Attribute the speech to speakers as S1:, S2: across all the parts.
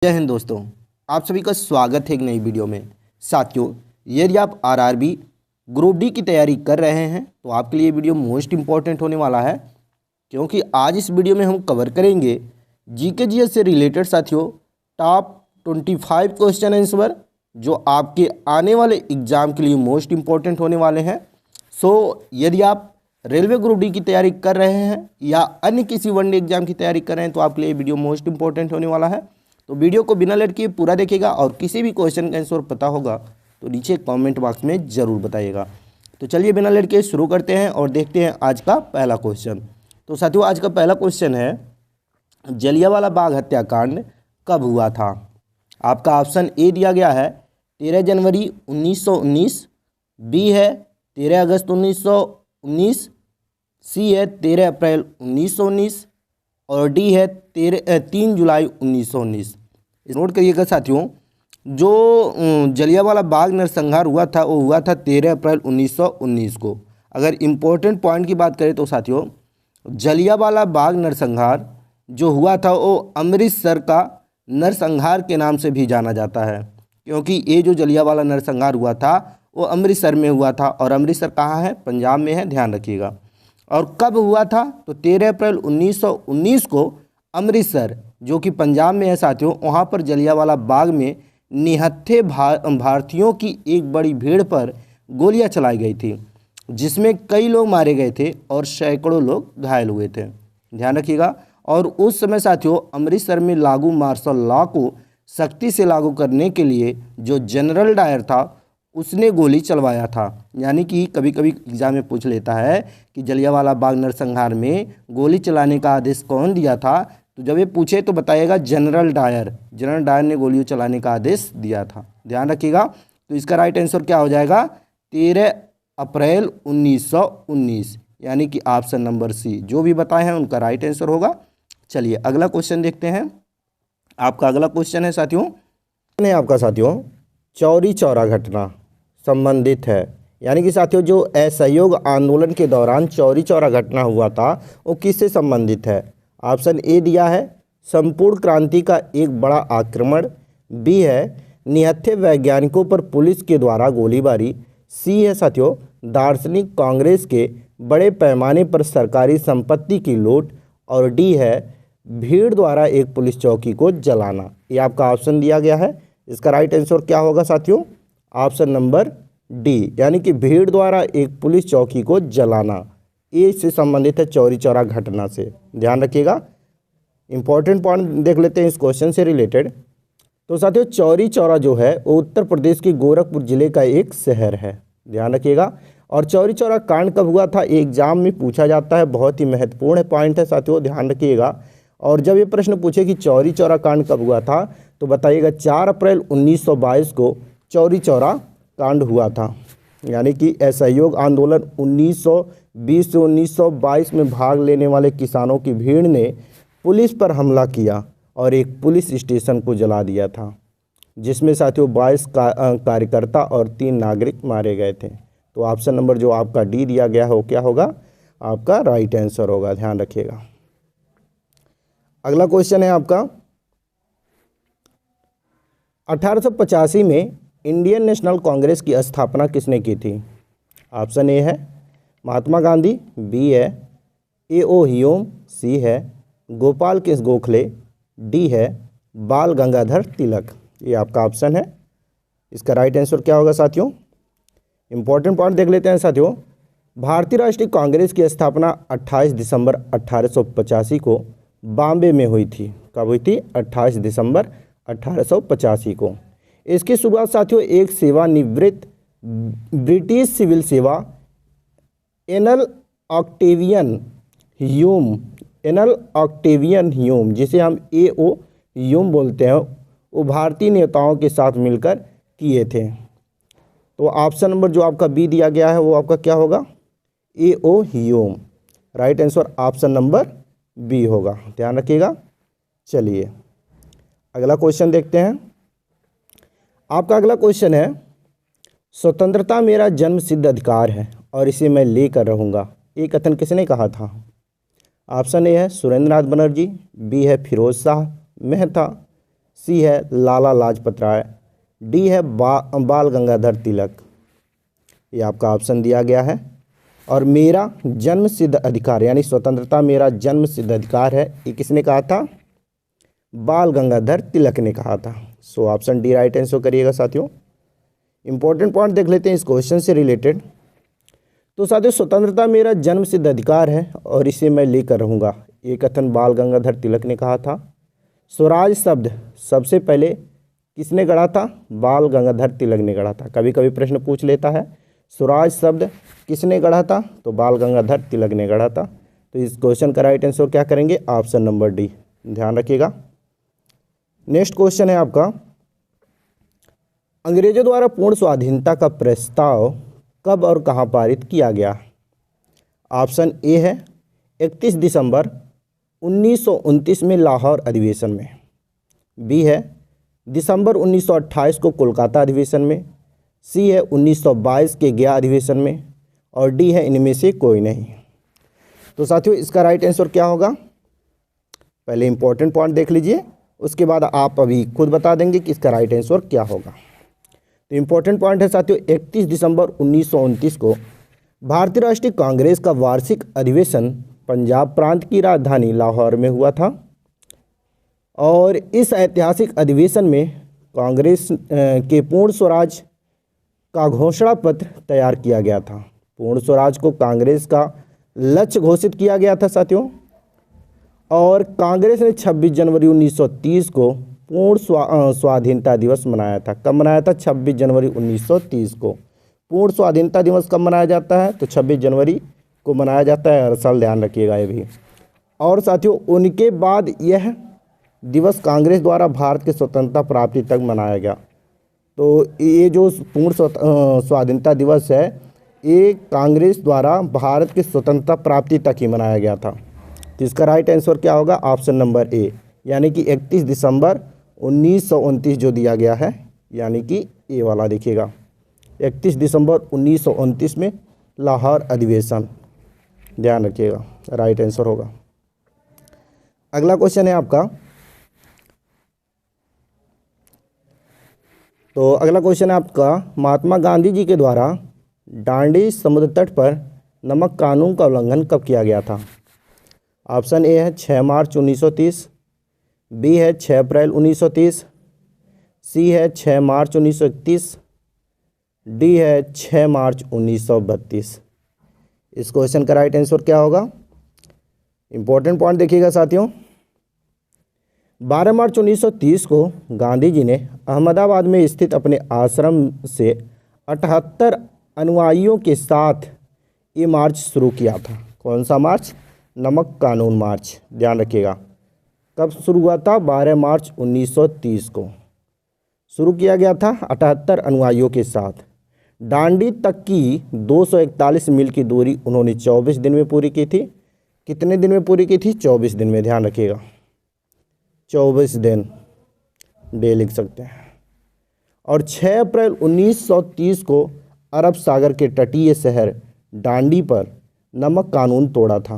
S1: जय हिंद दोस्तों, आप सभी का स्वागत है एक नई वीडियो में। साथियों, यदि आप आरआरबी ग्रुप डी की तैयारी कर रहे हैं तो आपके लिए वीडियो मोस्ट इम्पॉर्टेंट होने वाला है, क्योंकि आज इस वीडियो में हम कवर करेंगे जीके जीएस से रिलेटेड साथियों टॉप 25 क्वेश्चन आंसर जो आपके आने वाले एग्जाम के लिए मोस्ट इम्पॉर्टेंट होने वाले हैं। यदि आप रेलवे ग्रुप डी की तैयारी कर रहे हैं या अन्य किसी वनडे एग्जाम की तैयारी कर रहे हैं तो आपके लिए वीडियो मोस्ट इम्पॉर्टेंट होने वाला है। तो वीडियो को बिना लेट किए पूरा देखिएगा और किसी भी क्वेश्चन का आंसर पता होगा तो नीचे कमेंट बॉक्स में ज़रूर बताइएगा। तो चलिए बिना लेट के शुरू करते हैं और देखते हैं आज का पहला क्वेश्चन। तो साथियों, आज का पहला क्वेश्चन है, जलियांवाला बाग हत्याकांड कब हुआ था? आपका ऑप्शन ए दिया गया है 13 जनवरी 1919, बी है 13 अगस्त 1919, सी है 13 अप्रैल 1919 और डी है 3 जुलाई 1919। नोट करिएगा साथियों, जो जलियांवाला बाग नरसंहार हुआ था वो हुआ था 13 अप्रैल 1919 को। अगर इम्पोर्टेंट पॉइंट की बात करें तो साथियों, जलियांवाला बाग नरसंहार जो हुआ था वो अमृतसर का नरसंहार के नाम से भी जाना जाता है, क्योंकि ये जो जलियांवाला नरसंहार हुआ था वो अमृतसर में हुआ था और अमृतसर कहाँ है? पंजाब में है, ध्यान रखिएगा। और कब हुआ था? तो 13 अप्रैल 1919 को अमृतसर जो कि पंजाब में है साथियों, वहाँ पर जलियांवाला बाग में निहत्थे भारतीयों की एक बड़ी भीड़ पर गोलियां चलाई गई थी, जिसमें कई लोग मारे गए थे और सैकड़ों लोग घायल हुए थे, ध्यान रखिएगा। और उस समय साथियों अमृतसर में लागू मार्शल लॉ को सख्ती से लागू करने के लिए जो जनरल डायर था उसने गोली चलवाया था। यानी कि कभी कभी एग्जाम में पूछ लेता है कि जलियांवाला बाग नरसंहार में गोली चलाने का आदेश कौन दिया था, तो जब ये पूछे तो बताइएगा जनरल डायर ने गोली चलाने का आदेश दिया था, ध्यान रखिएगा। तो इसका राइट आंसर क्या हो जाएगा? 13 अप्रैल 1919, यानी कि ऑप्शन नंबर सी। जो भी बताए हैं उनका राइट आंसर होगा। चलिए अगला क्वेश्चन देखते हैं। आपका अगला क्वेश्चन है साथियों, चौरी चौरा घटना संबंधित है। यानी कि साथियों, जो असहयोग आंदोलन के दौरान चौरी चौरा घटना हुआ था वो किससे संबंधित है? ऑप्शन ए दिया है संपूर्ण क्रांति का एक बड़ा आक्रमण, बी है निहत्थे वैज्ञानिकों पर पुलिस के द्वारा गोलीबारी, सी है साथियों दार्शनिक कांग्रेस के बड़े पैमाने पर सरकारी संपत्ति की लूट और डी है भीड़ द्वारा एक पुलिस चौकी को जलाना। ये आपका ऑप्शन दिया गया है। इसका राइट आंसर क्या होगा साथियों? ऑप्शन नंबर डी, यानी कि भीड़ द्वारा एक पुलिस चौकी को जलाना। ये इससे संबंधित है चौरी चौरा घटना से, ध्यान रखिएगा। इंपॉर्टेंट पॉइंट देख लेते हैं इस क्वेश्चन से रिलेटेड। तो साथियों, चौरी चौरा जो है वो उत्तर प्रदेश के गोरखपुर जिले का एक शहर है, ध्यान रखिएगा। और चौरी चौरा कांड कब हुआ था? एग्जाम में पूछा जाता है, बहुत ही महत्वपूर्ण पॉइंट है साथियों, ध्यान रखिएगा। और जब ये प्रश्न पूछे कि चौरी चौरा कांड कब हुआ था तो बताइएगा 4 अप्रैल 1922 को चौरी चौरा कांड हुआ था। यानी कि असहयोग आंदोलन 1920 से 1922 में भाग लेने वाले किसानों की भीड़ ने पुलिस पर हमला किया और एक पुलिस स्टेशन को जला दिया था, जिसमें साथियों 22 कार्यकर्ता और 3 नागरिक मारे गए थे। तो ऑप्शन नंबर जो आपका डी दिया गया है वो क्या होगा? आपका राइट आंसर होगा, ध्यान रखिएगा। अगला क्वेश्चन है आपका, 1885 में इंडियन नेशनल कांग्रेस की स्थापना किसने की थी? ऑप्शन ए है महात्मा गांधी, बी है ए.ओ. ह्यूम, सी है गोपाल कृष्ण गोखले, डी है बाल गंगाधर तिलक। ये आपका ऑप्शन है। इसका राइट आंसर क्या होगा साथियों? इंपॉर्टेंट पॉइंट देख लेते हैं साथियों। भारतीय राष्ट्रीय कांग्रेस की स्थापना 28 दिसंबर 1885 को बॉम्बे में हुई थी। कब हुई थी? 28 दिसंबर 1885 को। इसकी शुरुआत साथियों एक सेवानिवृत्त ब्रिटिश सिविल सेवा एनल ऑक्टेवियन ह्यूम, जिसे हम ए.ओ. ह्यूम बोलते हैं, वो भारतीय नेताओं के साथ मिलकर किए थे। तो ऑप्शन नंबर जो आपका बी दिया गया है वो आपका क्या होगा? A O. Hume. Right answer option number B होगा, ध्यान रखिएगा। चलिए अगला क्वेश्चन देखते हैं। आपका अगला क्वेश्चन है, स्वतंत्रता मेरा जन्मसिद्ध अधिकार है और इसे मैं लेकर रहूँगा, ये कथन किसने कहा था? ऑप्शन ए है सुरेंद्र नाथ बनर्जी, बी है फिरोज शाह मेहता, सी है लाला लाजपत राय, डी है बाल गंगाधर तिलक। ये आपका ऑप्शन दिया गया है। और मेरा जन्म सिद्ध अधिकार यानी स्वतंत्रता मेरा जन्म सिद्ध अधिकार है, ये किसने कहा था? बाल गंगाधर तिलक ने कहा था। So option D right answer करिएगा साथियों। इंपॉर्टेंट पॉइंट देख लेते हैं इस क्वेश्चन से रिलेटेड। तो साथियों, स्वतंत्रता मेरा जन्म सिद्ध अधिकार है और इसे मैं लेकर रहूँगा, ये कथन बाल गंगाधर तिलक ने कहा था। स्वराज शब्द सबसे पहले किसने गढ़ा था? बाल गंगाधर तिलक ने गढ़ा था। कभी कभी प्रश्न पूछ लेता है स्वराज शब्द किसने गढ़ा था, तो बाल गंगाधर तिलक ने गढ़ा था। तो इस क्वेश्चन का राइट आंसर क्या करेंगे? ऑप्शन नंबर डी, ध्यान रखिएगा। नेक्स्ट क्वेश्चन है आपका, अंग्रेजों द्वारा पूर्ण स्वाधीनता का प्रस्ताव कब और कहां पारित किया गया? ऑप्शन ए है 31 दिसंबर 1929 में लाहौर अधिवेशन में, बी है दिसंबर 1928 को कोलकाता अधिवेशन में, सी है 1922 के गया अधिवेशन में, और डी है इनमें से कोई नहीं। तो साथियों, इसका राइट आंसर क्या होगा? पहले इंपॉर्टेंट पॉइंट देख लीजिए, उसके बाद आप अभी खुद बता देंगे कि इसका राइट आंसर क्या होगा। तो इंपॉर्टेंट पॉइंट है साथियों, 31 दिसंबर 1929 को भारतीय राष्ट्रीय कांग्रेस का वार्षिक अधिवेशन पंजाब प्रांत की राजधानी लाहौर में हुआ था। और इस ऐतिहासिक अधिवेशन में कांग्रेस के पूर्ण स्वराज का घोषणा पत्र तैयार किया गया था। पूर्ण स्वराज को कांग्रेस का लक्ष्य घोषित किया गया था साथियों। और कांग्रेस ने 26 जनवरी 1930 को पूर्ण स्वाधीनता दिवस मनाया था। कब मनाया था? 26 जनवरी 1930 को। पूर्ण स्वाधीनता दिवस कब मनाया जाता है? तो 26 जनवरी को मनाया जाता है हर साल, ध्यान रखिएगा ये भी। और साथियों, उनके बाद यह दिवस कांग्रेस द्वारा भारत की स्वतंत्रता प्राप्ति तक मनाया गया। तो ये जो पूर्ण स्वाधीनता दिवस है, ये कांग्रेस द्वारा भारत की स्वतंत्रता प्राप्ति तक ही मनाया गया था। तो इसका राइट आंसर क्या होगा? ऑप्शन नंबर ए, यानी कि 31 दिसंबर 1929 जो दिया गया है, यानी कि ए वाला देखिएगा, 31 दिसंबर 1929 में लाहौर अधिवेशन, ध्यान रखिएगा, राइट आंसर होगा। अगला क्वेश्चन है आपका, तो अगला क्वेश्चन है आपका, महात्मा गांधी जी के द्वारा दांडी समुद्र तट पर नमक कानून का उल्लंघन कब किया गया था? ऑप्शन ए है 6 मार्च 1930, बी है 6 अप्रैल 1930, सी है 6 मार्च 1931, डी है 6 मार्च 1932। इस क्वेश्चन का राइट आंसर क्या होगा? इंपॉर्टेंट पॉइंट देखिएगा साथियों, 12 मार्च 1930 को गांधी जी ने अहमदाबाद में स्थित अपने आश्रम से 78 अनुयायियों के साथ ये मार्च शुरू किया था। कौन सा मार्च? नमक कानून मार्च, ध्यान रखिएगा। कब शुरू हुआ था? 12 मार्च 1930 को शुरू किया गया था 78 अनुयायियों के साथ। दांडी तक की 241 मील की दूरी उन्होंने 24 दिन में पूरी की थी। कितने दिन में पूरी की थी? 24 दिन में, ध्यान रखिएगा, 24 दिन, डे लिख सकते हैं। और 6 अप्रैल 1930 को अरब सागर के तटीय शहर दांडी पर नमक कानून तोड़ा था।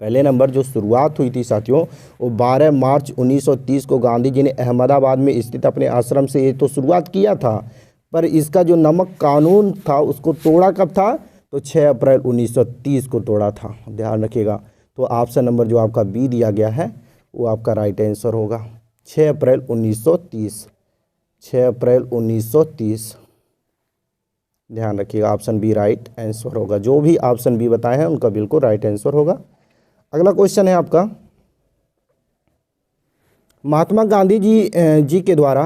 S1: पहले नंबर जो शुरुआत हुई थी साथियों, वो 12 मार्च 1930 को गांधी जी ने अहमदाबाद में स्थित अपने आश्रम से ये तो शुरुआत किया था, पर इसका जो नमक कानून था उसको तोड़ा कब था? तो 6 अप्रैल 1930 को तोड़ा था, ध्यान रखिएगा। तो ऑप्शन नंबर जो आपका बी दिया गया है वो आपका राइट आंसर होगा, 6 अप्रैल 1930, 6 अप्रैल 1930, ध्यान रखिएगा, ऑप्शन बी राइट आंसर होगा। जो भी ऑप्शन बी बताए हैं उनका बिल्कुल राइट आंसर होगा। अगला क्वेश्चन है आपका, महात्मा गांधी जी के द्वारा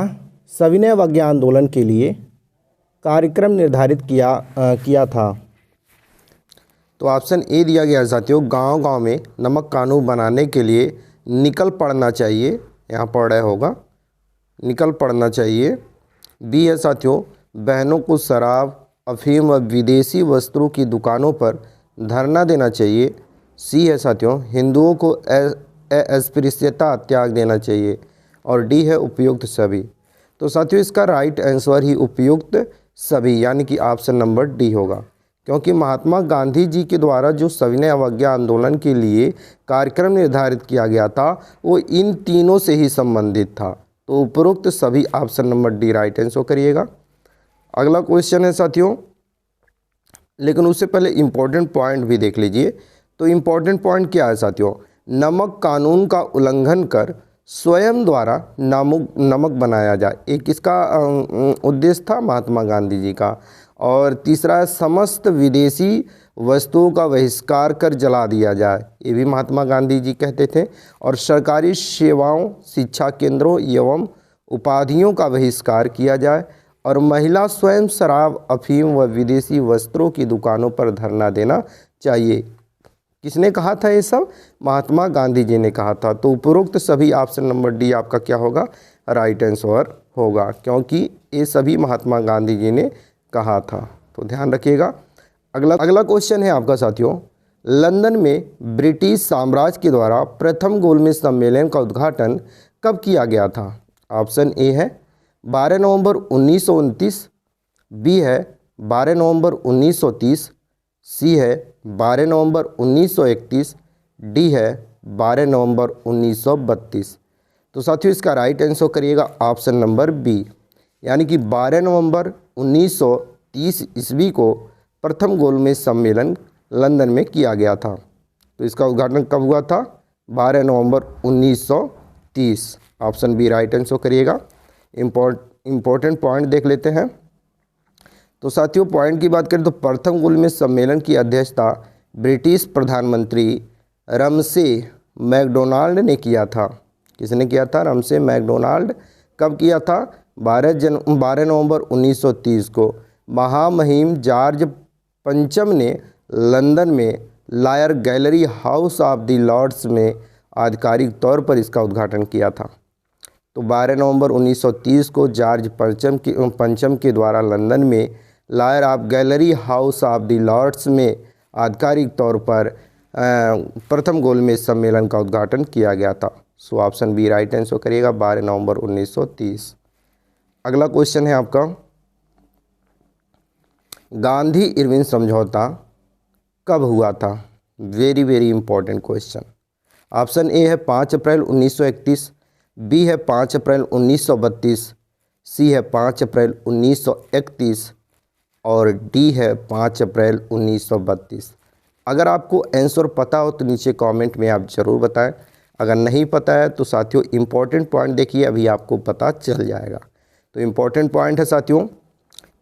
S1: सविनय अवज्ञा आंदोलन के लिए कार्यक्रम निर्धारित किया था। तो ऑप्शन ए दिया गया है साथियों, गांव-गांव में नमक कानून बनाने के लिए निकल पड़ना चाहिए, यहाँ पढ़ रहा होगा, निकल पड़ना चाहिए। बी है साथियों, बहनों को शराब, अफीम व विदेशी वस्त्रों की दुकानों पर धरना देना चाहिए। सी है साथियों, हिंदुओं को अस्पृश्यता त्याग देना चाहिए। और डी है उपयुक्त सभी। तो साथियों, इसका राइट आंसर ही उपयुक्त सभी, यानी कि ऑप्शन नंबर डी होगा। क्योंकि महात्मा गांधी जी के द्वारा जो सविनय अवज्ञा आंदोलन के लिए कार्यक्रम निर्धारित किया गया था वो इन तीनों से ही संबंधित था। तो उपरोक्त सभी option number D right answer करिएगा। अगला क्वेश्चन है साथियों, लेकिन उससे पहले इम्पोर्टेंट पॉइंट भी देख लीजिए। तो इम्पोर्टेंट पॉइंट क्या है साथियों, नमक कानून का उल्लंघन कर स्वयं द्वारा नमक बनाया जाए, एक इसका उद्देश्य था महात्मा गांधी जी का। और तीसरा है समस्त विदेशी वस्तुओं का बहिष्कार कर जला दिया जाए, ये भी महात्मा गांधी जी कहते थे। और सरकारी सेवाओं, शिक्षा केंद्रों एवं उपाधियों का बहिष्कार किया जाए। और महिला स्वयं शराब, अफीम व विदेशी वस्त्रों की दुकानों पर धरना देना चाहिए। किसने कहा था ये सब? महात्मा गांधी जी ने कहा था। तो उपरोक्त सभी ऑप्शन नंबर डी आपका क्या होगा? राइट आंसर होगा, क्योंकि ये सभी महात्मा गांधी जी ने कहा था। तो ध्यान रखिएगा। अगला क्वेश्चन है आपका साथियों, लंदन में ब्रिटिश साम्राज्य के द्वारा प्रथम गोलमेज सम्मेलन का उद्घाटन कब किया गया था? ऑप्शन ए है 12 नवंबर 1929, बी है 12 नवंबर 1930, सी है 12 नवंबर 1931, डी है 12 नवंबर 1932। तो साथियों इसका राइट आंसर करिएगा ऑप्शन नंबर बी, यानी कि 12 नवंबर 1930 ईस्वी को प्रथम गोलमेज सम्मेलन लंदन में किया गया था। तो इसका उद्घाटन कब हुआ था? 12 नवंबर 1930। ऑप्शन बी राइट आंसर करिएगा। इम्पोर्टेंट पॉइंट देख लेते हैं। तो साथियों पॉइंट की बात करें तो प्रथम गोलमेज सम्मेलन की अध्यक्षता ब्रिटिश प्रधानमंत्री रमसे मैकडोनाल्ड ने किया था। किसने किया था? रमसे मैकडोनाल्ड। कब किया था? 12 नवंबर 1930 को। महामहिम जॉर्ज पंचम ने लंदन में lawyer gallery house of the Lords में आधिकारिक तौर पर इसका उद्घाटन किया था। तो 12 नवंबर 1930 को जॉर्ज पंचम के द्वारा लंदन में lawyer of gallery house of the Lords में आधिकारिक तौर पर प्रथम गोलमेज सम्मेलन का उद्घाटन किया गया था। So option B right answer करिएगा, 12 नवंबर 1930। अगला क्वेश्चन है आपका, गांधी इरविन समझौता कब हुआ था? Very very important question. Option A है 5 अप्रैल 1931, बी है 5 अप्रैल 1932, सी है 5 अप्रैल 1931 और डी है 5 अप्रैल 1932। अगर आपको आंसर पता हो तो नीचे कमेंट में आप ज़रूर बताएं। अगर नहीं पता है तो साथियों इम्पोर्टेंट पॉइंट देखिए, अभी आपको पता चल जाएगा। तो इम्पोर्टेंट पॉइंट है साथियों,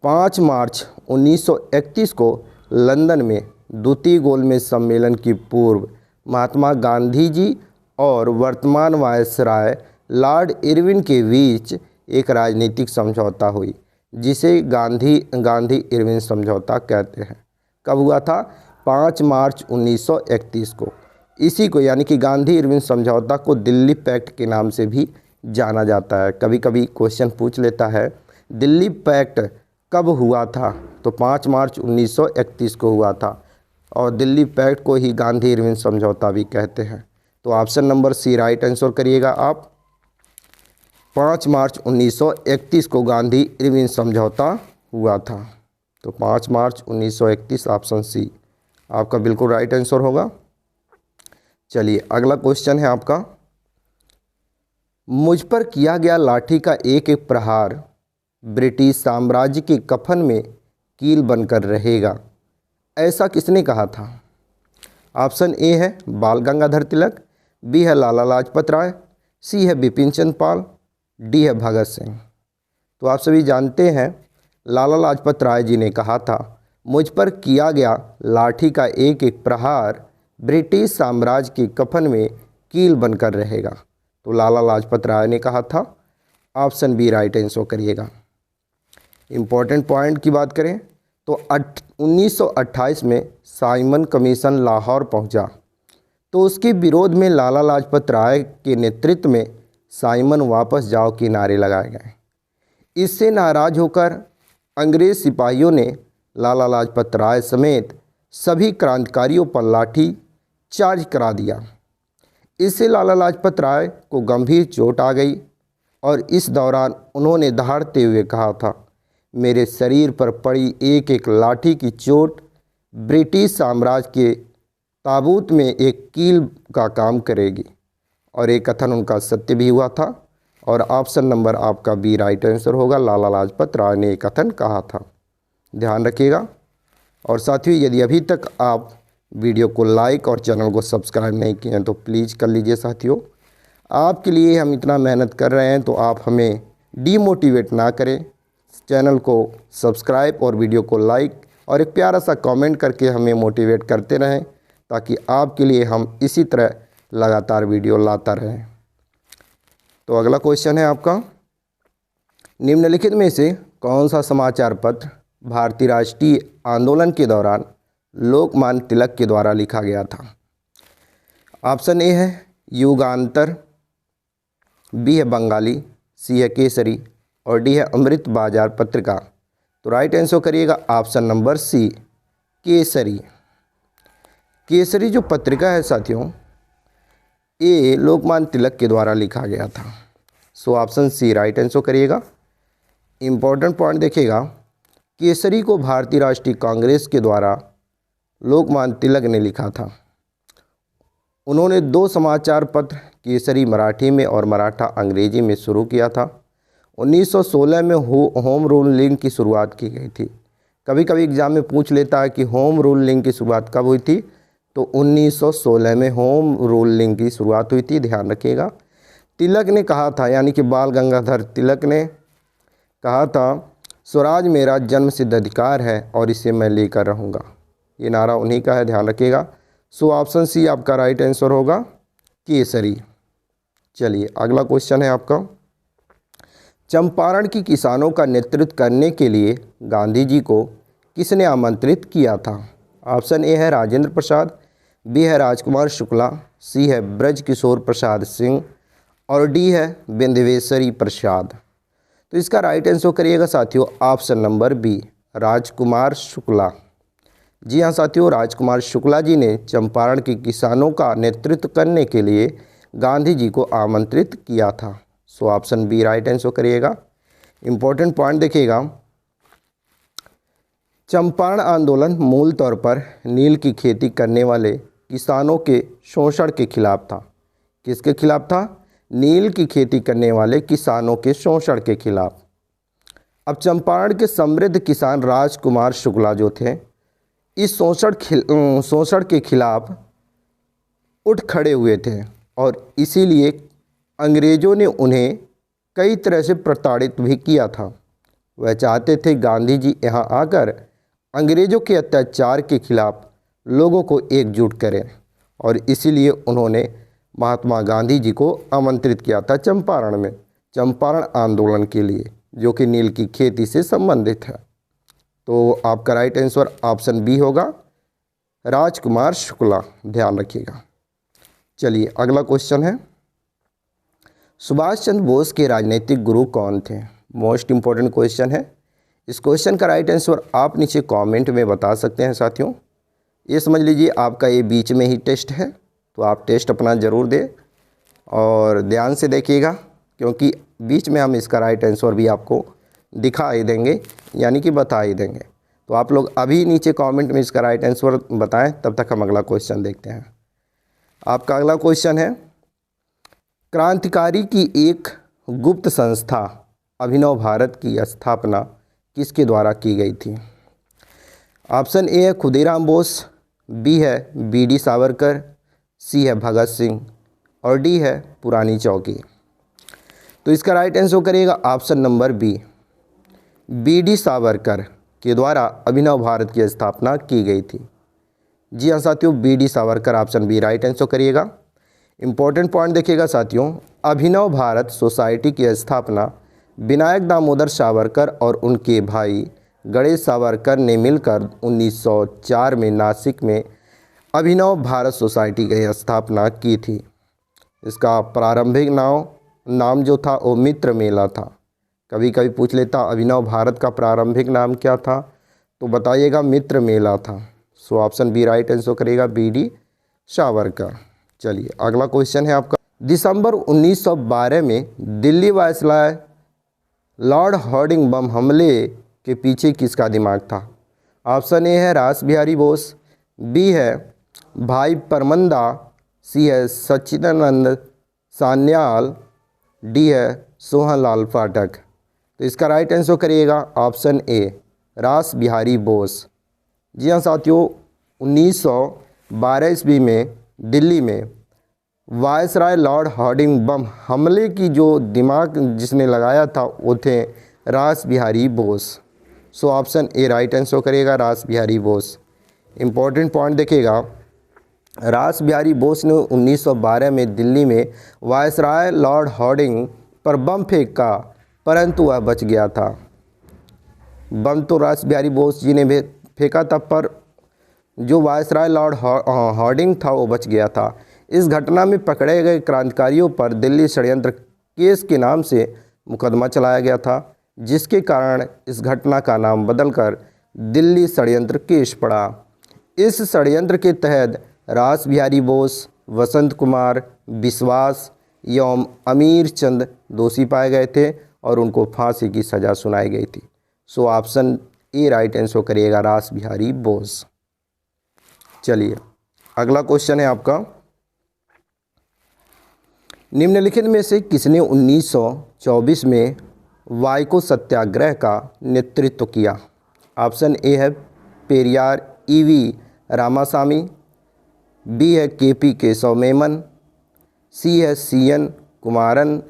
S1: 5 मार्च 1931 को लंदन में द्वितीय गोलमेज सम्मेलन की पूर्व महात्मा गांधी जी और वर्तमान वायसराय लॉर्ड इरविन के बीच एक राजनीतिक समझौता हुई, जिसे गांधी इरविन समझौता कहते हैं। कब हुआ था? 5 मार्च 1931 को। इसी को यानी कि गांधी इरविन समझौता को दिल्ली पैक्ट के नाम से भी जाना जाता है। कभी कभी क्वेश्चन पूछ लेता है दिल्ली पैक्ट कब हुआ था? तो 5 मार्च 1931 को हुआ था और दिल्ली पैक्ट को ही गांधी इरविन समझौता भी कहते हैं। तो option number C right answer करिएगा आप। 5 मार्च 1931 को गांधी इरविन समझौता हुआ था। तो 5 मार्च 1931 ऑप्शन सी आपका बिल्कुल राइट आंसर होगा। चलिए अगला क्वेश्चन है आपका, मुझ पर किया गया लाठी का एक एक प्रहार ब्रिटिश साम्राज्य के कफन में कील बनकर रहेगा, ऐसा किसने कहा था? ऑप्शन ए है बाल गंगाधर तिलक, बी है लाला लाजपत राय, सी है बिपिन चंद्र पाल, डी है भगत सिंह। तो आप सभी जानते हैं लाला लाजपत राय जी ने कहा था मुझ पर किया गया लाठी का एक एक प्रहार ब्रिटिश साम्राज्य के कफन में कील बनकर रहेगा। तो लाला लाजपत राय ने कहा था। ऑप्शन बी राइट आंसर करिएगा। इम्पॉर्टेंट पॉइंट की बात करें तो 1928 में साइमन कमीशन लाहौर पहुंचा, तो उसके विरोध में लाला लाजपत राय के नेतृत्व में साइमन वापस जाओ के नारे लगाए गए। इससे नाराज होकर अंग्रेज सिपाहियों ने लाला लाजपत राय समेत सभी क्रांतिकारियों पर लाठी चार्ज करा दिया। इससे लाला लाजपत राय को गंभीर चोट आ गई और इस दौरान उन्होंने दहाड़ते हुए कहा था, मेरे शरीर पर पड़ी एक एक लाठी की चोट ब्रिटिश साम्राज्य के ताबूत में एक कील का काम करेगी। और ये कथन उनका सत्य भी हुआ था। और ऑप्शन नंबर आपका बी राइट आंसर होगा। लाला लाजपत राय ने ये कथन कहा था, ध्यान रखिएगा। और साथियों, यदि अभी तक आप वीडियो को लाइक और चैनल को सब्सक्राइब नहीं किए हैं तो प्लीज़ कर लीजिए। साथियों, आपके लिए हम इतना मेहनत कर रहे हैं तो आप हमें डीमोटिवेट ना करें। चैनल को सब्सक्राइब और वीडियो को लाइक और एक प्यारा सा कमेंट करके हमें मोटिवेट करते रहें, ताकि आपके लिए हम इसी तरह लगातार वीडियो लाता रहें। तो अगला क्वेश्चन है आपका, निम्नलिखित में से कौन सा समाचार पत्र भारतीय राष्ट्रीय आंदोलन के दौरान लोकमान्य तिलक के द्वारा लिखा गया था? ऑप्शन ए है युगांतर, बी है बंगाली, सी है केसरी और डी है अमृत बाजार पत्रिका। तो राइट आंसर करिएगा option number C, Kesari. Kesari जो पत्रिका है साथियों, ये लोकमान्य तिलक के द्वारा लिखा गया था। So option C right answer करिएगा। इम्पोर्टेंट पॉइंट देखिएगा, केसरी को भारतीय राष्ट्रीय कांग्रेस के द्वारा लोकमान्य तिलक ने लिखा था। उन्होंने 2 समाचार पत्र केसरी मराठी में और मराठा अंग्रेजी में शुरू किया था। 1916 में होम रूलिंग की शुरुआत की गई थी। कभी कभी एग्जाम में पूछ लेता है कि होम रूलिंग की शुरुआत कब हुई थी, तो 1916 में होम रूलिंग की शुरुआत हुई थी, ध्यान रखिएगा। तिलक ने कहा था, यानी कि बाल गंगाधर तिलक ने कहा था, स्वराज मेरा जन्मसिद्ध अधिकार है और इसे मैं लेकर रहूँगा। ये नारा उन्हीं का है, ध्यान रखिएगा। सो ऑप्शन सी आपका राइट आंसर होगा, केसरी। चलिए अगला क्वेश्चन है आपका, चंपारण की किसानों का नेतृत्व करने के लिए गांधी जी को किसने आमंत्रित किया था? ऑप्शन ए है राजेंद्र प्रसाद, बी है राजकुमार शुक्ला, सी है ब्रज किशोर प्रसाद सिंह और डी है बिंदवेश्वरी प्रसाद। तो इसका राइट आंसर करिएगा साथियों option number B, Rajkumar Shukla. जी हाँ साथियों, राजकुमार शुक्ला जी ने चंपारण के किसानों का नेतृत्व करने के लिए गांधी जी को आमंत्रित किया था। So option B right answer करिएगा। इम्पोर्टेंट पॉइंट देखिएगा, चंपारण आंदोलन मूल तौर पर नील की खेती करने वाले किसानों के शोषण के खिलाफ था। किसके खिलाफ था? नील की खेती करने वाले किसानों के शोषण के खिलाफ। अब चंपारण के समृद्ध किसान राजकुमार शुक्ला जो थे, इस शोषण के खिलाफ उठ खड़े हुए थे और इसीलिए अंग्रेज़ों ने उन्हें कई तरह से प्रताड़ित भी किया था। वह चाहते थे गांधी जी यहाँ आकर अंग्रेज़ों के अत्याचार के खिलाफ लोगों को एकजुट करें और इसीलिए उन्होंने महात्मा गांधी जी को आमंत्रित किया था चंपारण में, चंपारण आंदोलन के लिए, जो कि नील की खेती से संबंधित है। तो आपका राइट आंसर ऑप्शन बी होगा, राजकुमार शुक्ला, ध्यान रखिएगा। चलिए अगला क्वेश्चन है, सुभाष चंद्र बोस के राजनीतिक गुरु कौन थे? मोस्ट इम्पोर्टेंट क्वेश्चन है। इस क्वेश्चन का राइट आंसर आप नीचे कमेंट में बता सकते हैं साथियों। ये समझ लीजिए आपका ये बीच में ही टेस्ट है, तो आप टेस्ट अपना ज़रूर दें और ध्यान से देखिएगा, क्योंकि बीच में हम इसका राइट आंसर भी आपको दिखा ही देंगे, यानी कि बता ही देंगे। तो आप लोग अभी नीचे कमेंट में इसका राइट आंसर बताएं, तब तक हम अगला क्वेश्चन देखते हैं। आपका अगला क्वेश्चन है, क्रांतिकारी की एक गुप्त संस्था अभिनव भारत की स्थापना किसके द्वारा की गई थी? ऑप्शन ए है खुदीराम बोस, बी है बीडी सावरकर, सी है भगत सिंह और डी है पुरानी चौकी। तो इसका राइट आंसर करिएगा option number B, B D Savarkar के द्वारा अभिनव भारत की स्थापना की गई थी। जी हाँ साथियों, B D Savarkar, option B right answer करिएगा। इम्पोर्टेंट पॉइंट देखिएगा साथियों, अभिनव भारत सोसाइटी की स्थापना विनायक दामोदर सावरकर और उनके भाई गणेश सावरकर ने मिलकर 1904 में नासिक में अभिनव भारत सोसाइटी की स्थापना की थी। इसका प्रारंभिक नाम जो था वो मित्र मेला था। कभी कभी पूछ लेता अभिनव भारत का प्रारंभिक नाम क्या था, तो बताइएगा मित्र मेला था। So option B right answer करेगा, बीडी सावरकर। चलिए अगला क्वेश्चन है आपका, दिसंबर 1912 में Delhi viceroy lord Hardinge bomb हमले के पीछे किसका दिमाग था? ऑप्शन ए है रास बिहारी बोस, बी है भाई परमंदा, सी है सच्चिदानंद सान्याल, डी है सोहनलाल पाठक। तो इसका राइट आंसर करिएगा ऑप्शन ए रास बिहारी बोस। जी हाँ साथियों, 1912 ईस्वी में दिल्ली में वायसराय लॉर्ड हार्डिंग बम हमले की जो दिमाग जिसने लगाया था वो थे रास Bihari Bose. So option A right answer करिएगा रास बिहारी बोस। इम्पोर्टेंट पॉइंट देखिएगा, रास बिहारी बोस ने 1912 में दिल्ली में वायसराय लॉर्ड हार्डिंग पर बम फेंका, परंतु वह बच गया था। बम तो रास बिहारी बोस जी ने फेंका था, पर जो वायसराय लॉर्ड हार्डिंग था वो बच गया था। इस घटना में पकड़े गए क्रांतिकारियों पर दिल्ली षड्यंत्र केस के नाम से मुकदमा चलाया गया था, जिसके कारण इस घटना का नाम बदलकर दिल्ली षड्यंत्र केस पड़ा। इस षड्यंत्र के तहत रास बिहारी बोस, वसंत कुमार विश्वास एवं अमीर चंद दोषी पाए गए थे और उनको फांसी की सज़ा सुनाई गई थी। So option A right answer करिएगा रास बिहारी बोस। चलिए अगला क्वेश्चन है आपका, निम्नलिखित में से किसने 1924 में वाइको सत्याग्रह का नेतृत्व किया? ऑप्शन ए है पेरियार ईवी रामासामी, बी है केपी केशव मेनन, सी है सीएन कुमारन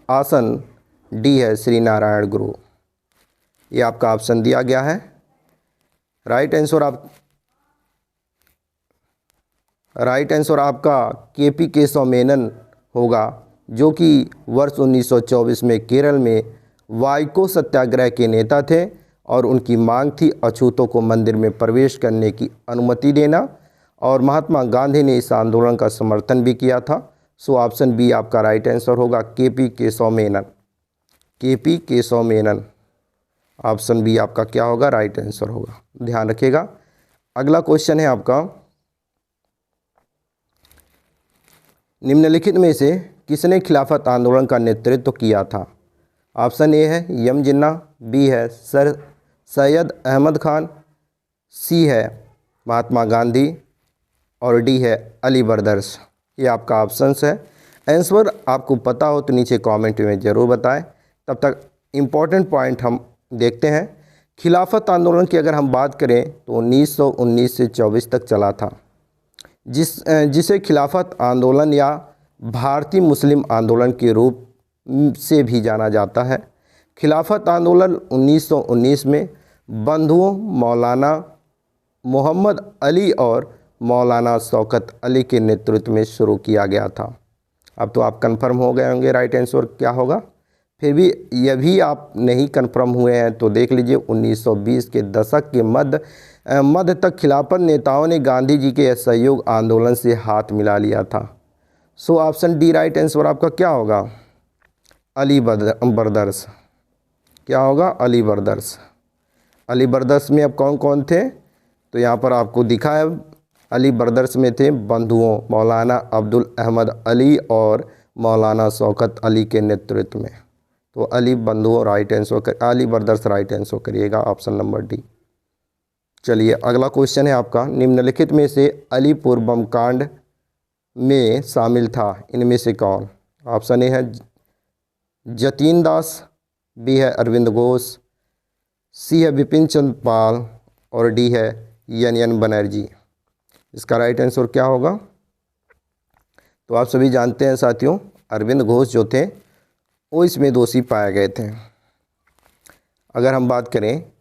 S1: आसन, डी है श्री नारायण गुरु। ये आपका ऑप्शन दिया गया है। राइट आंसर आपका केपी केशव मेनन होगा, जो कि वर्ष 1924 में केरल में वाइको सत्याग्रह के नेता थे और उनकी मांग थी अछूतों को मंदिर में प्रवेश करने की अनुमति देना, और महात्मा गांधी ने इस आंदोलन का समर्थन भी किया था। सो ऑप्शन बी आपका राइट आंसर होगा K P Keshav Menon. K P Keshav Menon, option B आपका क्या होगा? राइट आंसर होगा, ध्यान रखिएगा। अगला क्वेश्चन है आपका, निम्नलिखित में से किसने खिलाफत आंदोलन का नेतृत्व किया था? ऑप्शन ए है यम जिन्ना, बी है सर सैयद अहमद खान, सी है महात्मा गांधी, और डी है अली बर्दर्स। ये आपका ऑप्शंस है। आंसर आपको पता हो तो नीचे कमेंट में ज़रूर बताएं। तब तक इम्पॉर्टेंट पॉइंट हम देखते हैं। खिलाफत आंदोलन की अगर हम बात करें तो 1919 से 24 तक चला था, जिसे खिलाफत आंदोलन या भारतीय मुस्लिम आंदोलन के रूप से भी जाना जाता है। खिलाफत आंदोलन 1919 में बंधुओं मौलाना मोहम्मद अली और मौलाना शौकत अली के नेतृत्व में शुरू किया गया था। अब तो आप कंफर्म हो गए होंगे राइट आंसर क्या होगा। फिर भी यह भी आप नहीं कंफर्म हुए हैं तो देख लीजिए, 1920 के दशक के मध्य तक खिलाफत नेताओं ने गांधी जी के असहयोग आंदोलन से हाथ मिला लिया था। So option D right answer आपका क्या होगा? अली बर्दर्स। क्या होगा? अली बर्दर्स। अली बर्दर्स में अब कौन कौन थे? तो यहाँ पर आपको दिखा है, अली बर्दर्स में थे बंधुओं मौलाना अब्दुल अहमद अली और मौलाना शौकत अली के नेतृत्व में। तो अली बंधुओं right answer, Ali brothers right answer करिएगा, ऑप्शन नंबर डी। चलिए अगला क्वेश्चन है आपका, निम्नलिखित में से अलीपुर बम कांड में शामिल था इनमें से कौन? ऑप्शन ए है जतीन दास, बी है अरविंद घोष, सी है बिपिन चंद्र पाल, और डी है एन बनर्जी। इसका राइट आंसर क्या होगा? तो आप सभी जानते हैं साथियों, अरविंद घोष जो थे वो इसमें दोषी पाए गए थे। अगर हम बात करें,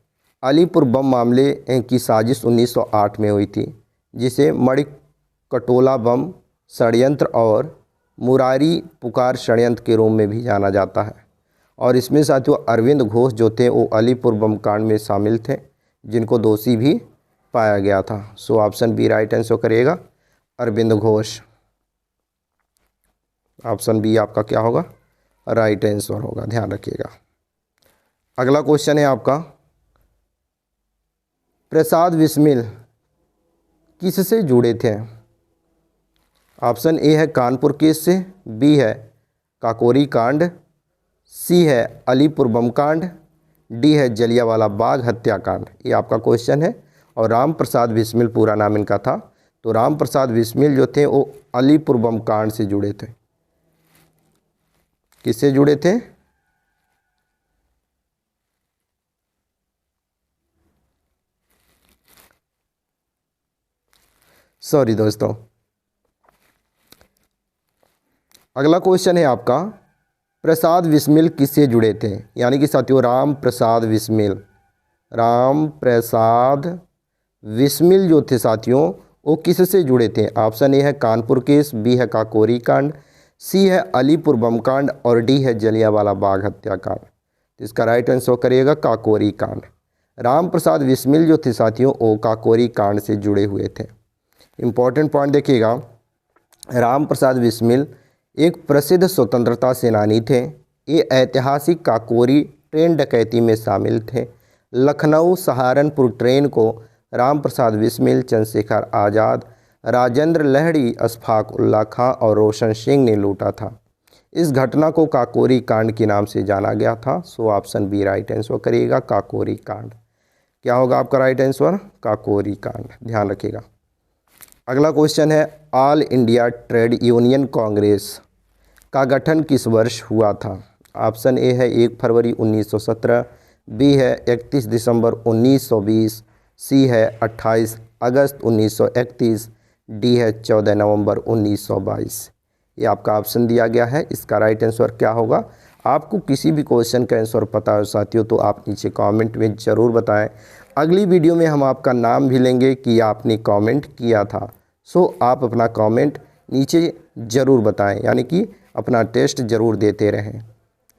S1: अलीपुर बम मामले की साजिश 1908 में हुई थी, जिसे मणिकटोला बम षड्यंत्र और मुरारी पुकार षड्यंत्र के रूप में भी जाना जाता है। और इसमें साथियों अरविंद घोष जो थे वो अलीपुर बम कांड में शामिल थे, जिनको दोषी भी पाया गया था। So option B right answer करिएगा, अरविंद घोष। ऑप्शन बी आपका क्या होगा? राइट आंसर होगा, ध्यान रखिएगा। अगला क्वेश्चन है आपका, प्रसाद बिस्मिल किससे जुड़े थे? ऑप्शन ए है कानपुर केस से, बी है काकोरी कांड, सी है अलीपुर बम कांड, डी है जलियांवाला बाग हत्याकांड। ये आपका क्वेश्चन है और राम प्रसाद बिस्मिल पूरा नाम इनका था। तो राम प्रसाद बिस्मिल जो थे वो अलीपुर बम कांड से जुड़े थे। किससे जुड़े थे? सॉरी दोस्तों, अगला क्वेश्चन है आपका, प्रसाद बिस्मिल किससे जुड़े थे? यानी कि साथियों राम प्रसाद बिस्मिल, राम प्रसाद बिस्मिल जो थे साथियों वो किससे जुड़े थे? ऑप्शन ए है कानपुर केस, बी है काकोरी कांड, सी है अलीपुर बम कांड और डी है जलियांवाला बाग हत्याकांड। तो इसका राइट आंसर करिएगा काकोरी कांड। राम प्रसाद बिस्मिल जो थे साथियों वो काकोरी कांड से जुड़े हुए थे। इम्पॉर्टेंट पॉइंट देखिएगा, राम प्रसाद बिस्मिल एक प्रसिद्ध स्वतंत्रता सेनानी थे। ये ऐतिहासिक काकोरी ट्रेन डकैती में शामिल थे। लखनऊ सहारनपुर ट्रेन को राम प्रसाद बिस्मिल, चंद्रशेखर आज़ाद, राजेंद्र लहड़ी, अशफाक उल्ला खां और रोशन सिंह ने लूटा था। इस घटना को काकोरी कांड के नाम से जाना गया था। So option B right answer करिएगा काकोरी कांड। क्या होगा आपका राइट आंसर? काकोरी कांड, ध्यान रखिएगा। अगला क्वेश्चन है, all India trade union Congress का गठन किस वर्ष हुआ था? ऑप्शन ए है 1 फरवरी 1917, बी है 31 दिसंबर 1920, सी है 28 अगस्त 1931, डी है 14 नवंबर 1922। ये आपका ऑप्शन दिया गया है। इसका राइट आंसर क्या होगा? आपको किसी भी क्वेश्चन का आंसर पता हो साथियों तो आप नीचे कमेंट में ज़रूर बताएं। अगली वीडियो में हम आपका नाम भी लेंगे कि आपने कमेंट किया था। सो आप अपना कमेंट नीचे ज़रूर बताएं, यानी कि अपना टेस्ट ज़रूर देते रहें।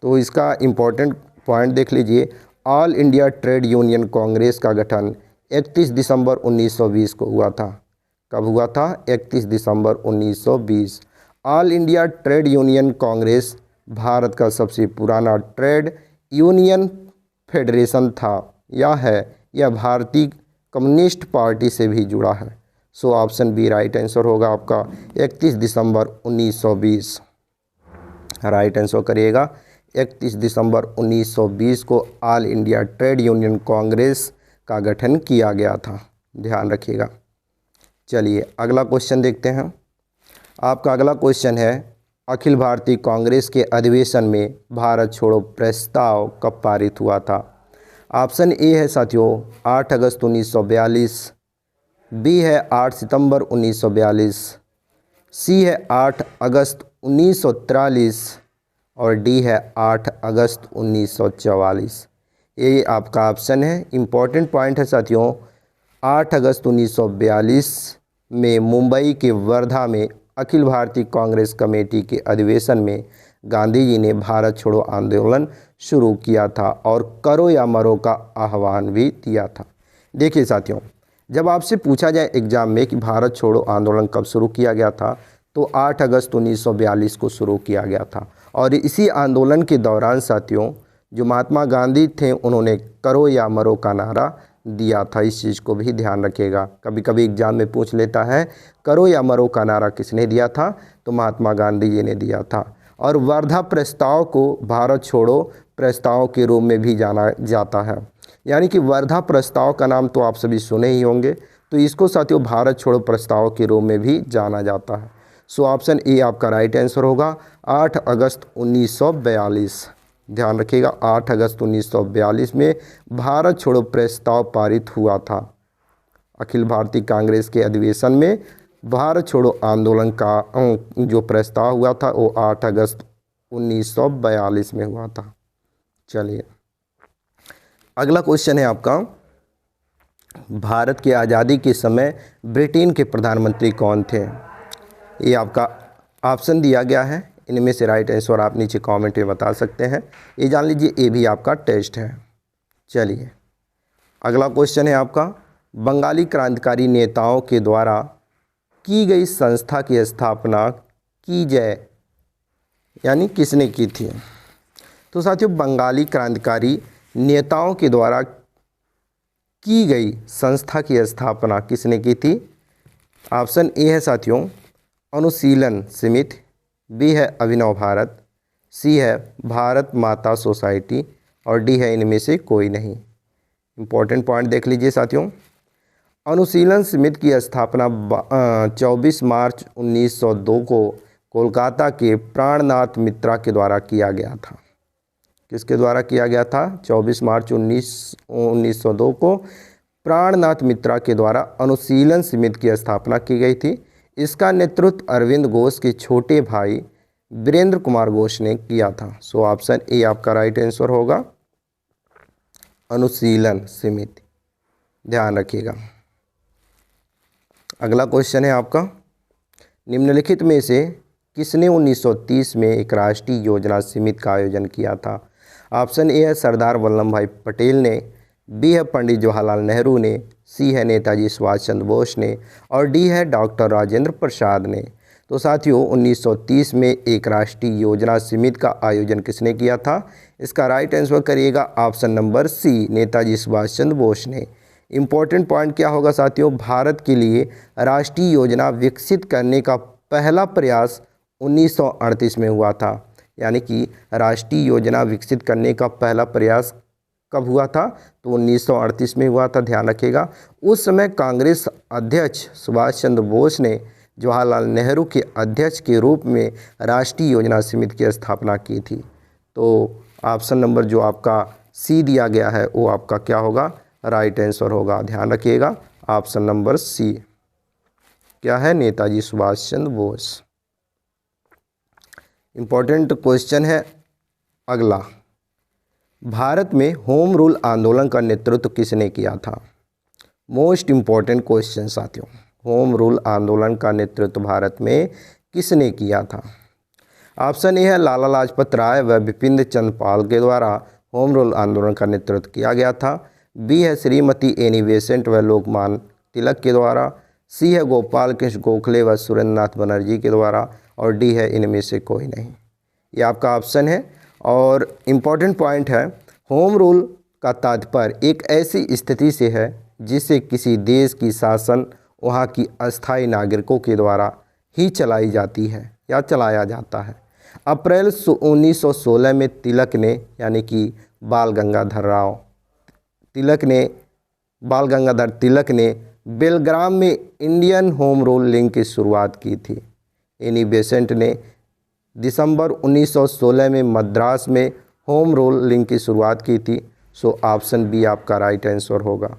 S1: तो इसका इम्पोर्टेंट पॉइंट देख लीजिए, all India trade union Congress का गठन 31 दिसंबर 1920 को हुआ था। कब हुआ था? 31 दिसंबर 1920। All India trade union Congress Bharat का सबसे पुराना ट्रेड यूनियन फेडरेशन था या है। यह भारतीय कम्युनिस्ट पार्टी से भी जुड़ा है। So option B right answer होगा आपका 31 दिसंबर 1920। राइट आंसर करिएगा 31 दिसंबर 1920 को all India trade union Congress का गठन किया गया था, ध्यान रखिएगा। चलिए अगला क्वेश्चन देखते हैं। आपका अगला क्वेश्चन है, अखिल भारतीय कांग्रेस के अधिवेशन में भारत छोड़ो प्रस्ताव कब पारित हुआ था? ऑप्शन ए है साथियों 8 अगस्त 1942, बी है 8 सितंबर 1942, सी है 8 अगस्त 1943 और डी है 8 अगस्त 1944। ये आपका ऑप्शन है। इम्पॉर्टेंट पॉइंट है साथियों, 8 अगस्त 1942 में मुंबई के वर्धा में अखिल भारतीय कांग्रेस कमेटी के अधिवेशन में गांधी जी ने भारत छोड़ो आंदोलन शुरू किया था और करो या मरो का आह्वान भी दिया था। देखिए साथियों, जब आपसे पूछा जाए एग्जाम में कि भारत छोड़ो आंदोलन कब शुरू किया गया था तो 8 अगस्त 1942 को शुरू किया गया था। और इसी आंदोलन के दौरान साथियों जो महात्मा गांधी थे उन्होंने करो या मरो का नारा दिया था। इस चीज़ को भी ध्यान रखिएगा, कभी कभी एग्जाम में पूछ लेता है करो या मरो का नारा किसने दिया था, तो महात्मा गांधी जी ने दिया था। और वर्धा प्रस्ताव को भारत छोड़ो प्रस्ताव के रूप में भी जाना जाता है, यानी कि वर्धा प्रस्ताव का नाम तो आप सभी सुने ही होंगे, तो इसको साथियों भारत छोड़ो प्रस्ताव के रूप में भी जाना जाता है। सो ऑप्शन ए आपका राइट आंसर होगा 8 अगस्त 1942। ध्यान रखिएगा 8 अगस्त 1942 में भारत छोड़ो प्रस्ताव पारित हुआ था। अखिल भारतीय कांग्रेस के अधिवेशन में भारत छोड़ो आंदोलन का जो प्रस्ताव हुआ था वो 8 अगस्त 1942 में हुआ था। चलिए अगला क्वेश्चन है आपका, भारत की आज़ादी के समय ब्रिटेन के प्रधानमंत्री कौन थे? ये आपका ऑप्शन दिया गया है, इनमें से राइट आंसर आप नीचे कमेंट में बता सकते हैं। ये जान लीजिए ये भी आपका टेस्ट है। चलिए अगला क्वेश्चन है आपका, बंगाली क्रांतिकारी नेताओं के द्वारा की गई संस्था की स्थापना की जाए, यानी किसने की थी? तो साथियों बंगाली क्रांतिकारी नेताओं के द्वारा की गई संस्था की स्थापना किसने की थी? ऑप्शन ए है साथियों अनुशीलन समिति, बी है अभिनव भारत, सी है भारत माता सोसाइटी और डी है इनमें से कोई नहीं। इम्पोर्टेंट पॉइंट देख लीजिए साथियों, अनुशीलन समिति की स्थापना 24 मार्च 1902 को कोलकाता के प्राणनाथ मित्रा के द्वारा किया गया था। किसके द्वारा किया गया था? 24 मार्च 1902 को प्राणनाथ मित्रा के द्वारा अनुशीलन समिति की स्थापना की गई थी। इसका नेतृत्व अरविंद घोष के छोटे भाई वीरेंद्र कुमार घोष ने किया था। सो ऑप्शन ए आपका राइट आंसर होगा, अनुशीलन समिति, ध्यान रखिएगा। अगला क्वेश्चन है आपका, निम्नलिखित में से किसने 1930 में एक राष्ट्रीय योजना समिति का आयोजन किया था? ऑप्शन ए है सरदार वल्लभ भाई पटेल ने, बी है पंडित जवाहरलाल नेहरू ने, सी है नेताजी सुभाष चंद्र बोस ने और डी है डॉक्टर राजेंद्र प्रसाद ने। तो साथियों 1930 में एक राष्ट्रीय योजना समिति का आयोजन किसने किया था? इसका राइट आंसर करिएगा option number C, Netaji Subhash Chandra Bose ने। इम्पोर्टेंट पॉइंट क्या होगा साथियों? भारत के लिए राष्ट्रीय योजना विकसित करने का पहला प्रयास 1938 में हुआ था। यानी कि राष्ट्रीय योजना विकसित करने का पहला प्रयास कब हुआ था? तो 1938 में हुआ था, ध्यान रखिएगा। उस समय कांग्रेस अध्यक्ष सुभाष चंद्र बोस ने जवाहरलाल नेहरू के अध्यक्ष के रूप में राष्ट्रीय योजना समिति की स्थापना की थी। तो ऑप्शन नंबर जो आपका सी दिया गया है वो आपका क्या होगा? राइट आंसर होगा, ध्यान रखिएगा। ऑप्शन नंबर सी क्या है? नेताजी सुभाष चंद्र बोस। इम्पोर्टेंट क्वेश्चन है अगला, भारत में होम रूल आंदोलन का नेतृत्व किसने किया था? मोस्ट इम्पॉर्टेंट क्वेश्चन साथियों, होम रूल आंदोलन का नेतृत्व भारत में किसने किया था? ऑप्शन ए है लाला लाजपत राय व बिपिन चंद्र पाल के द्वारा होम रूल आंदोलन का नेतृत्व किया गया था। बी है श्रीमती एनी बेसेंट व लोकमान्य तिलक के द्वारा, सी है गोपाल कृष्ण गोखले व सुरेंद्रनाथ बनर्जी के द्वारा और डी है इनमें से कोई नहीं। ये आपका ऑप्शन है। और इम्पॉर्टेंट पॉइंट है, होम रूल का तात्पर्य एक ऐसी स्थिति से है जिससे किसी देश की शासन वहाँ की अस्थायी नागरिकों के द्वारा ही चलाई जाती है या चलाया जाता है। अप्रैल 1916 में तिलक ने यानी कि बाल गंगाधर तिलक ने बेलग्राम में इंडियन होम रूल लीग की शुरुआत की थी। एनी बेसेंट ने दिसंबर 1916 में मद्रास में होम रूल लीग की शुरुआत की थी। सो ऑप्शन बी आपका राइट आंसर होगा।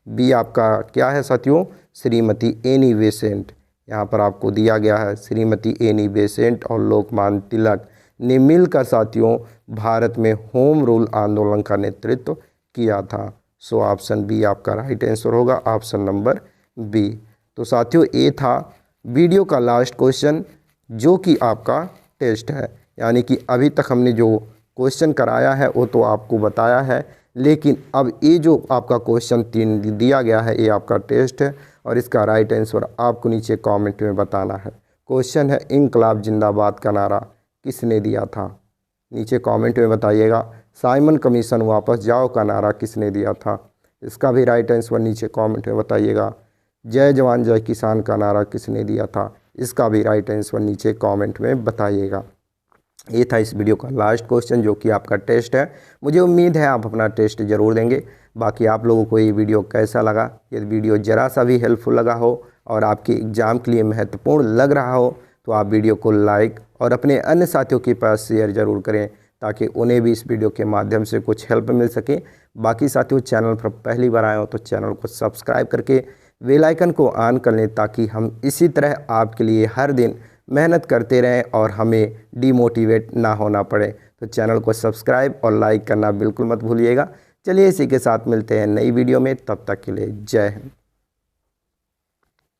S1: बी आपका क्या है साथियों? Shrimati Annie Besant. यहाँ पर आपको दिया गया है श्रीमती एनी बेसेंट और लोकमान्य तिलक ने मिलकर साथियों भारत में होम रूल आंदोलन का नेतृत्व किया था। सो ऑप्शन बी आपका राइट आंसर होगा, ऑप्शन नंबर बी। तो साथियों ये था वीडियो का लास्ट क्वेश्चन जो कि आपका टेस्ट है। यानी कि अभी तक हमने जो क्वेश्चन कराया है वो तो आपको बताया है, लेकिन अब ये जो आपका क्वेश्चन 3 दिया गया है ये आपका टेस्ट है और इसका राइट आंसर आपको नीचे कमेंट में बताना है। क्वेश्चन है इंकलाब जिंदाबाद का नारा किसने दिया था? नीचे कमेंट में बताइएगा। साइमन कमीशन वापस जाओ का नारा किसने दिया था? इसका भी राइट आंसर नीचे कमेंट में बताइएगा। जय जवान जय किसान का नारा किसने दिया था? इसका भी राइट आंसर नीचे कमेंट में बताइएगा। ये था इस वीडियो का लास्ट क्वेश्चन जो कि आपका टेस्ट है। मुझे उम्मीद है आप अपना टेस्ट ज़रूर देंगे। बाकी आप लोगों को ये वीडियो कैसा लगा? यदि वीडियो ज़रा सा भी हेल्पफुल लगा हो और आपके एग्ज़ाम के लिए महत्वपूर्ण लग रहा हो तो आप वीडियो को लाइक और अपने अन्य साथियों के पास शेयर ज़रूर करें ताकि उन्हें भी इस वीडियो के माध्यम से कुछ हेल्प मिल सके। बाकी साथियों चैनल पर पहली बार आए हो तो चैनल को सब्सक्राइब करके बेल आइकन को ऑन कर लें ताकि हम इसी तरह आपके लिए हर दिन मेहनत करते रहें और हमें डीमोटिवेट ना होना पड़े। तो चैनल को सब्सक्राइब और लाइक करना बिल्कुल मत भूलिएगा। चलिए इसी के साथ मिलते हैं नई वीडियो में, तब तक के लिए जय हिंद।